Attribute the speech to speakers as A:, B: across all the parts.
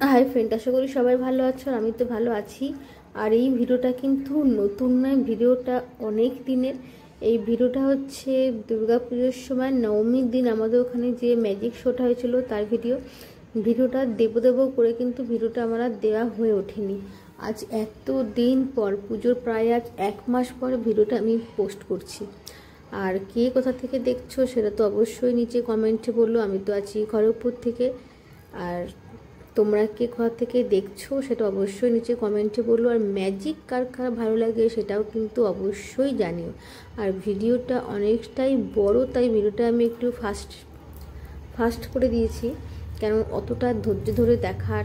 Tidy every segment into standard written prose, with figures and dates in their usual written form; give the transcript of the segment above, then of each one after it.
A: Hi friend, আশা করি সবাই ভালো আছো। আর আমি তো ভালো আছি। আর এই ভিডিওটা কিন্তু নতুন নয়, ভিডিওটা অনেক দিনের। এই ভিডিওটা হচ্ছে দুর্গাপুজোর সময় নবমীর দিন আমাদের ওখানে যে ম্যাজিক শোটা হয়েছিল তার ভিডিওটা দেবো করে কিন্তু ভিডিওটা আমার আর দেওয়া হয়ে ওঠেনি। আজ এত দিন পর, পুজোর প্রায় আজ 1 মাস পর ভিডিওটা আমি পোস্ট করছি। আর কে কোথা থেকে দেখছো সেটা তো অবশ্যই নিচে কমেন্টে বললো। আমি তো আছি খড়গপুর থেকে। আর তোমরা কে কোথা থেকে দেখছো সেটা অবশ্যই নিচে কমেন্টে বললো। আর ম্যাজিক কার কার ভালো লাগে সেটাও কিন্তু অবশ্যই জানিও। আর ভিডিওটা অনেকটাই বড়, তাই ভিডিওটা আমি একটু ফাস্ট করে দিয়েছি, কারণ অতটা ধৈর্য ধরে দেখার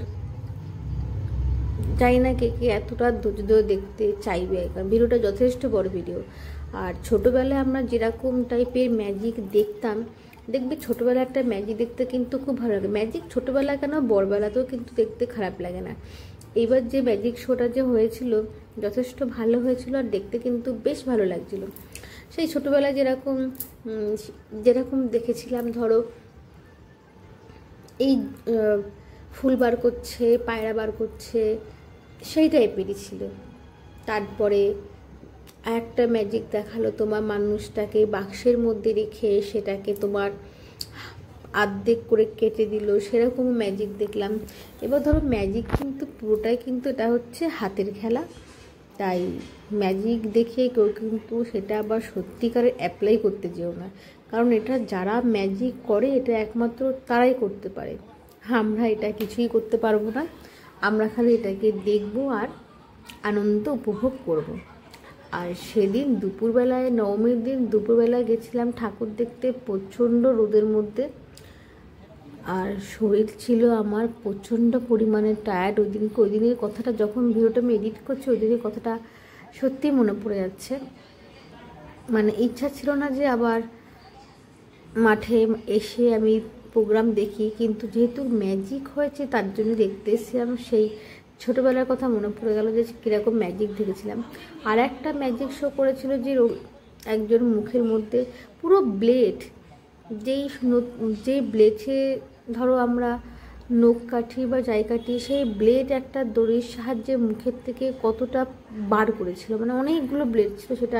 A: চাই না, কে কে এতটা ধৈর্য ধরে দেখতে চাইবে, কারণ ভিডিওটা যথেষ্ট বড় ভিডিও। আর ছোটোবেলায় আমরা যেরকম টাইপের ম্যাজিক দেখতাম, দেখবে ছোটোবেলায় একটা ম্যাজিক দেখতে কিন্তু খুব ভালো লাগে। ম্যাজিক ছোটোবেলা কেন, বড়বেলাতেও কিন্তু দেখতে খারাপ লাগে না। এইবার যে ম্যাজিক শোটা যে হয়েছিল যথেষ্ট ভালো হয়েছিল, আর দেখতে কিন্তু বেশ ভালো লাগছিল। সেই ছোটোবেলায় যেরকম দেখেছিলাম, ধরো এই ফুল বার করছে, পায়রা বার করছে, সেই টাইপেরই ছিল। তারপরে একটা ম্যাজিক দেখালো, তোমার মানুষটাকে বাক্সের মধ্যে রেখে সেটাকে তোমার আর্ধেক করে কেটে দিল, সেরকম ম্যাজিক দেখলাম। এবার ধরো ম্যাজিক কিন্তু পুরোটাই কিন্তু এটা হচ্ছে হাতের খেলা, তাই ম্যাজিক দেখে কেউ কিন্তু সেটা আবার সত্যিকারের অ্যাপ্লাই করতে যেও না, কারণ এটা যারা ম্যাজিক করে এটা একমাত্র তারাই করতে পারে। আমরা এটা কিছুই করতে পারবো না, আমরা খালি এটাকে দেখবো আর আনন্দ উপভোগ করব। আর সেদিন দুপুরবেলায়, নবমীর দিন দুপুরবেলায় গেছিলাম ঠাকুর দেখতে প্রচণ্ড রোদের মধ্যে। আর শরীর ছিল আমার প্রচণ্ড পরিমাণে টায়ার্ড। ওই দিনের কথাটা যখন ভিডিওটা আমি এডিট করছি, ওই দিনের কথাটা সত্যিই মনে পড়ে যাচ্ছে। মানে ইচ্ছা ছিল না যে আবার মাঠে এসে আমি প্রোগ্রাম দেখি, কিন্তু যেহেতু ম্যাজিক হয়েছে তার জন্য দেখতে এসেছিলাম। সেই ছোটোবেলার কথা মনে পড়ে গেল যে কীরকম ম্যাজিক দেখেছিলাম। আর একটা ম্যাজিক শো করেছিল যে একজন মুখের মধ্যে পুরো ব্লেড, যেই ব্লেডে ধরো আমরা নখ কাটি বা যাই কাটি, সেই ব্লেড একটা দড়ির সাহায্যে মুখের থেকে কতটা বার করেছিল, মানে অনেকগুলো ব্লেড ছিল, সেটা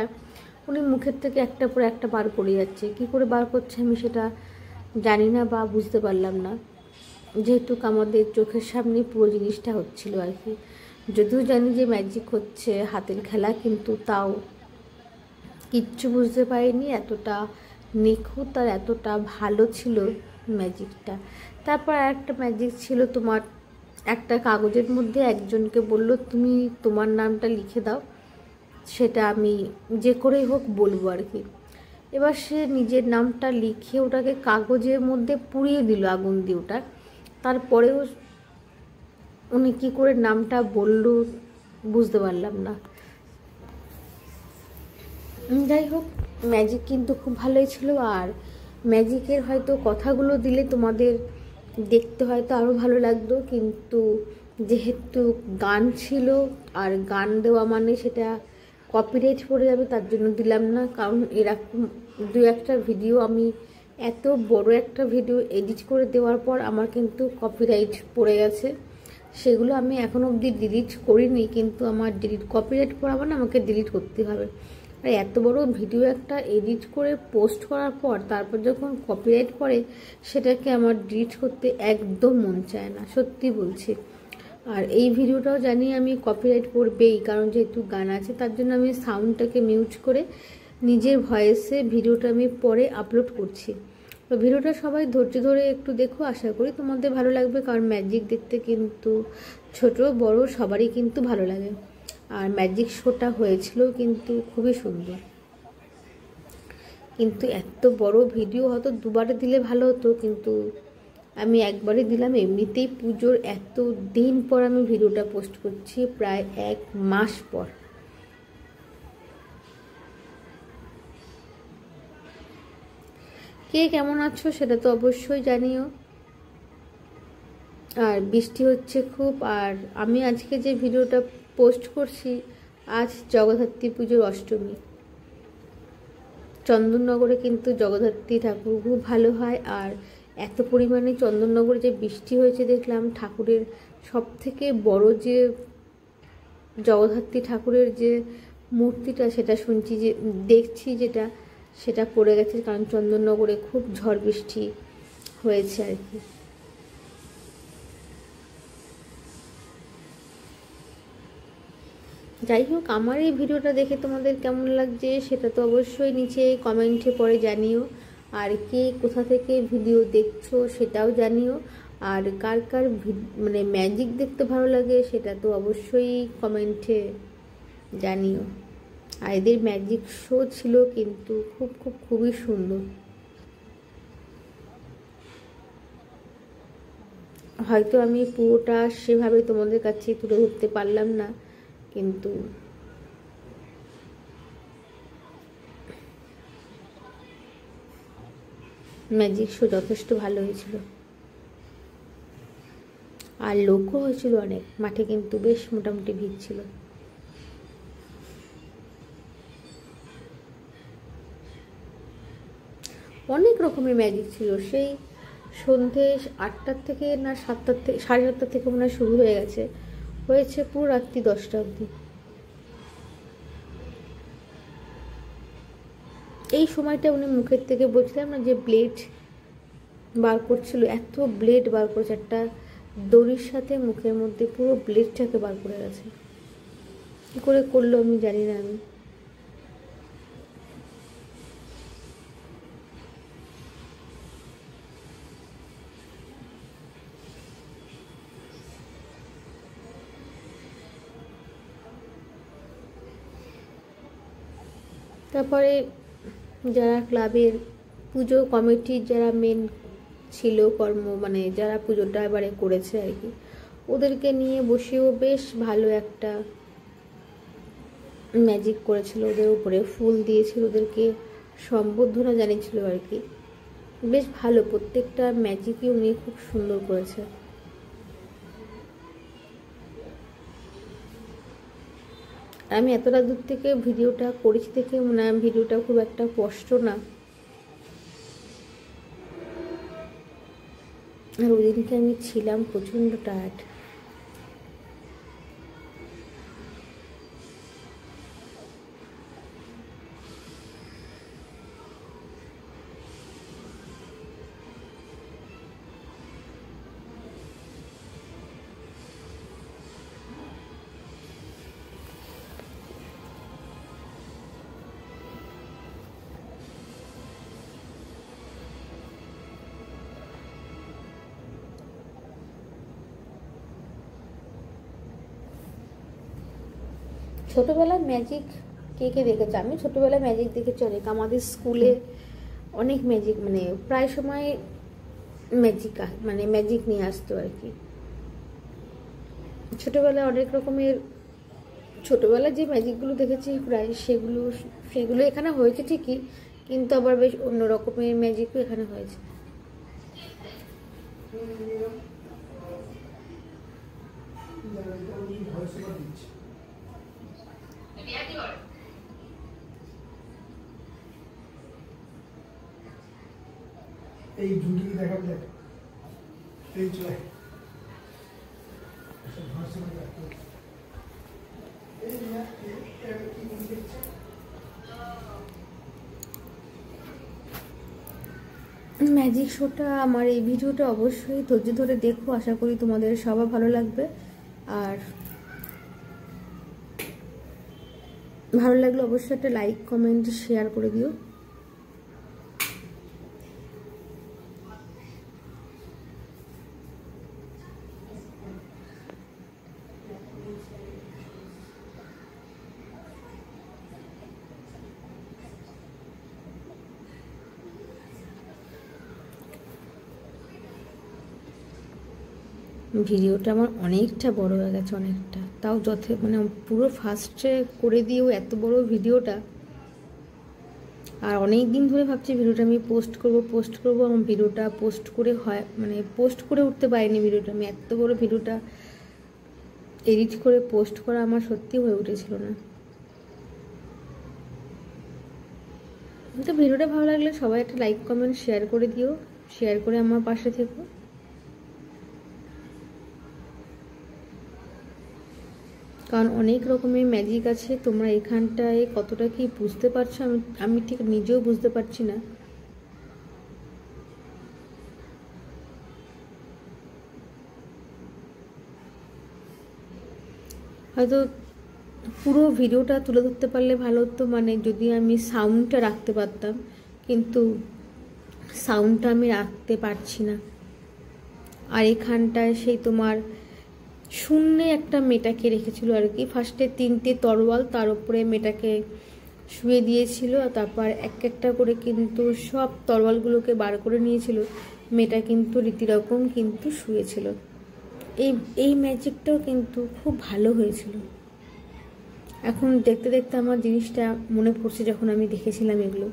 A: উনি মুখের থেকে একটা পর একটা বার করে যাচ্ছে। কী করে বার করছে আমি সেটা জানি না বা বুঝতে পারলাম না, যেহেতু আমাদের চোখের সামনে পুরো জিনিসটা হচ্ছিল আর কি। যদিও জানি যে ম্যাজিক হচ্ছে হাতের খেলা, কিন্তু তাও কিচ্ছু বুঝতে পারিনি, এতটা নিখুঁত আর এতটা ভালো ছিল ম্যাজিকটা। তারপর একটা ম্যাজিক ছিল, তোমার একটা কাগজের মধ্যে একজনকে বললো তুমি তোমার নামটা লিখে দাও, সেটা আমি যে করেই হোক বলবো আর কি। এবার সে নিজের নামটা লিখে ওটাকে কাগজের মধ্যে পুড়িয়ে দিল আগুন দিয়ে ওটা। তারপরেও উনি কী করে নামটা বললো বুঝতে পারলাম না। যাই হোক, ম্যাজিক কিন্তু খুব ভালোই ছিল। আর ম্যাজিকের হয়তো কথাগুলো দিলে তোমাদের দেখতে হয়তো আরও ভালো লাগতো, কিন্তু যেহেতু গান ছিল আর গান দেওয়া মানে সেটা কপিরাইট পড়ে যাবে, তার জন্য দিলাম না। কারণ এরকম দু একটা ভিডিও আমি, এত বড় একটা ভিডিও এডিট করে দেওয়ার পর আমার কিন্তু কপিরাইট পড়ে গেছে, সেগুলো আমি এখনও অবধি ডিলিট করিনি, কিন্তু আমার কপিরাইট পড়া মানে আমাকে ডিলিট করতে হবে। আর এত বড় ভিডিও একটা এডিট করে পোস্ট করার পর তারপর যখন কপিরাইট পড়ে, সেটাকে আমার ডিলিট করতে একদম মন চায় না, সত্যি বলছি। আর এই ভিডিওটাও জানি আমি কপিরাইট পড়বেই, কারণ যেহেতু গান আছে, তার জন্য আমি সাউন্ডটাকে মিউট করে নিজের ভয়েসে ভিডিওটা আমি পরে আপলোড করছি। তো ভিডিওটা সবাই ধৈর্য ধরে একটু দেখো, আশা করি তোমাদের ভালো লাগবে, কারণ ম্যাজিক দেখতে কিন্তু ছোট বড় সবারই কিন্তু ভালো লাগে। আর ম্যাজিক শোটা হয়েছিল কিন্তু খুবই সুন্দর। কিন্তু এত বড় ভিডিও হয়তো দুবারে দিলে ভালো হতো, কিন্তু আমি একবারই দিলাম। এমনিতেই পুজোর এত দিন পর আমি ভিডিওটা পোস্ট করছি, প্রায় 1 মাস পর। কে কেমন আছো সেটা তো অবশ্যই জানিও। আর বৃষ্টি হচ্ছে খুব। আর আমি আজকে যে ভিডিওটা পোস্ট করছি, আজ জগদ্ধাত্রী পুজোর অষ্টমী। চন্দননগরে কিন্তু জগদ্ধাত্রী ঠাকুর খুব ভালো হয়। আর এত পরিমাণে চন্দননগরে যে বৃষ্টি হয়েছে দেখলাম। ঠাকুরের সব থেকে বড় যে জগদ্ধাত্রী ঠাকুরের যে মূর্তিটা সেটা শুনছি যে দেখছি যেটা সেটা পড়ে গেছে, কারণ চন্দননগরে খুব ঝড় বৃষ্টি হয়েছে আর কি। যাই হোক, আমার এই ভিডিওটা দেখে তোমাদের কেমন লাগছে সেটা তো অবশ্যই নিচে কমেন্টে পরে জানিও, আর কে কোথা থেকে ভিডিও দেখছো সেটাও জানিও, আর কার কার মানে ম্যাজিক দেখতে ভালো লাগে সেটা তো অবশ্যই কমেন্টে জানিও। আর এদের ম্যাজিক শো ছিল কিন্তু খুবই সুন্দর। হয়তো আমি পুরোটা সেভাবে তোমাদের কাছে তুলে ধরতে পারলাম না, কিন্তু ম্যাজিক শো যথেষ্ট ভালো হয়েছিল, আর লোকও হয়েছিল অনেক। মাঠে কিন্তু বেশ মোটামুটি ভিড় ছিল। অনেক রকমের ম্যাজিক ছিল। সেই সন্ধে 8টার থেকে না 7টার থেকে 7:30 থেকে মনে হয় শুরু হয়ে হয়েছে পুরো রাত্রি 10টা অবধি। এই সময়টা উনি মুখের থেকে বলছিলাম না যে ব্লেড বার করছিল, এত ব্লেড বার করেছে, একটা দড়ির সাথে মুখের মধ্যে পুরো ব্লেডটাকে বার করে গেছে। কী করে করলো আমি জানি না। আমি তারপরে যারা ক্লাবের পুজো কমিটির যারা মেন ছিল মানে যারা পুজোটা এবারে করেছে আর কি, ওদেরকে নিয়ে বসেও বেশ ভালো একটা ম্যাজিক করেছিল। ওদের উপরে ফুল দিয়েছিল, ওদেরকে সম্বর্ধনা জানিয়েছিল আর কি। বেশ ভালো, প্রত্যেকটা ম্যাজিকই উনি খুব সুন্দর করেছে। আমি এতটা দূর থেকে ভিডিওটা করেছি দেখে মনে হয় ভিডিওটা খুব একটা কষ্ট না। আর ওই দিনকে আমি ছিলাম প্রচণ্ড টায়ার্ড। ছোটোবেলায় ম্যাজিক কে কে দেখেছে? আমি ছোটোবেলায় ম্যাজিক দেখেছি অনেক। আমাদের স্কুলে অনেক ম্যাজিক, মানে প্রায় সময় ম্যাজিক নিয়ে আসতো আর কি। ছোটোবেলায় অনেক রকমের, ছোটোবেলায় যে ম্যাজিকগুলো দেখেছি প্রায় সেগুলো এখানে হয়েছে ঠিকই, কিন্তু আবার বেশ অন্য রকমের ম্যাজিকও এখানে হয়েছে।
B: এই ঝুঁকি দেখাবে দেখ এই চলে
A: ম্যাজিক শোটা আমার এই ভিডিওটা অবশ্যই ধৈর্য ধরে দেখো, আশা করি তোমাদের সবার ভালো লাগবে। আর ভালো লাগলে অবশ্যই একটা লাইক কমেন্ট শেয়ার করে দিও। ভিডিওটা আমার অনেকটা বড় হয়ে গেছে, অনেকটা, তাও মানে পুরো ফার্স্টে করে দিয়েও এত বড় ভিডিওটা। আর অনেক দিন ধরে ভাবছি ভিডিওটা আমি পোস্ট করব এবং ভিডিওটা পোস্ট করে উঠতে পারিনি। ভিডিওটা আমি এত বড় ভিডিওটা এডিট করে পোস্ট করা আমার সত্যি হয়ে উঠেছিল না। তো ভিডিওটা ভালো লাগলে সবাই একটা লাইক কমেন্ট শেয়ার করে দিও। শেয়ার করে আমার পাশে থেকো। কারণ অনেক রকমের ম্যাজিক আছে, তোমরা এখানটায় কতটা কি বুঝতে পারছো আমি ঠিক নিজেও বুঝতে পারছি না। হয়তো পুরো ভিডিওটা তুলে ধরতে পারলে ভালো হতো, মানে যদি আমি সাউন্ডটা রাখতে পারতাম, কিন্তু সাউন্ডটা আমি রাখতে পারছি না। আর এখানটায় সেই তোমার শূন্যে একটা মেয়েটাকে রেখেছিল আর কি। ফার্স্টে 3টে তরোয়াল, তার উপরে মেয়েটাকে শুয়ে দিয়েছিল, আর তারপর একটা করে কিন্তু সব তরোয়ালগুলোকে বার করে নিয়েছিল। মেয়েটা কিন্তু রীতিরকম কিন্তু শুয়েছিল। এই ম্যাজিকটাও কিন্তু খুব ভালো হয়েছিল। এখন দেখতে দেখতে আমার জিনিসটা মনে পড়ছে যখন আমি দেখেছিলাম এগুলো।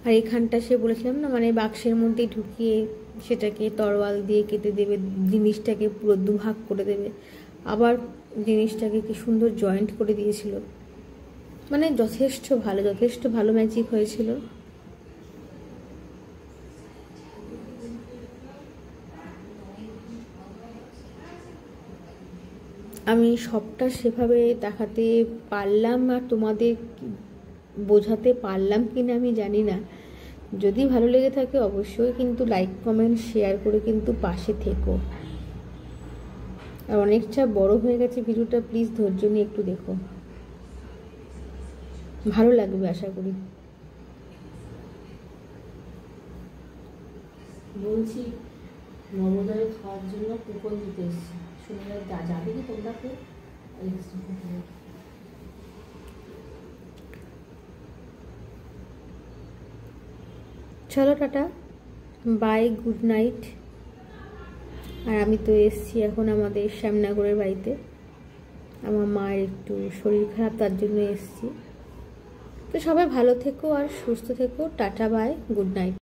A: আর এখানটা সে বলেছিলাম না, মানে বাক্সের মধ্যে ঢুকিয়ে সেটাকে তরোয়াল দিয়ে কেটে দেবে, জিনিসটাকে পুরো দুভাগ করে দেবে, আবার জিনিসটাকে কি সুন্দর জয়েন্ট করে দিয়েছিল। মানে যথেষ্ট ভালো ম্যাজিক হয়েছিল। আমি সবটা সেভাবে দেখাতে পারলাম আর তোমাদের বোঝাতে পারলাম কিনা আমি জানি না। যদি ভালো লেগে থাকে অবশ্যই কিন্তু লাইক কমেন্ট শেয়ার করে কিন্তু পাশে থেকো। আর অনেকটা বড় হয়ে গেছে ভিডিওটা, প্লিজ ধৈর্য নিয়ে একটু দেখো, ভালো লাগবে আশা করি।
C: বলছি নবদারে খাওয়ার জন্য কুপন দিতে এসেছি, শুনে যাবে কি তোমরা কেউ?
A: চলো টাটা, বাই, গুড নাইট। আর আমি তো এসছি এখন আমাদের শ্যামনগরের বাড়িতে, আমার মায়ের একটু শরীর খারাপ, তার জন্য এসছি। তো সবাই ভালো থেকো আর সুস্থ থেকো। Tata, bye, good night.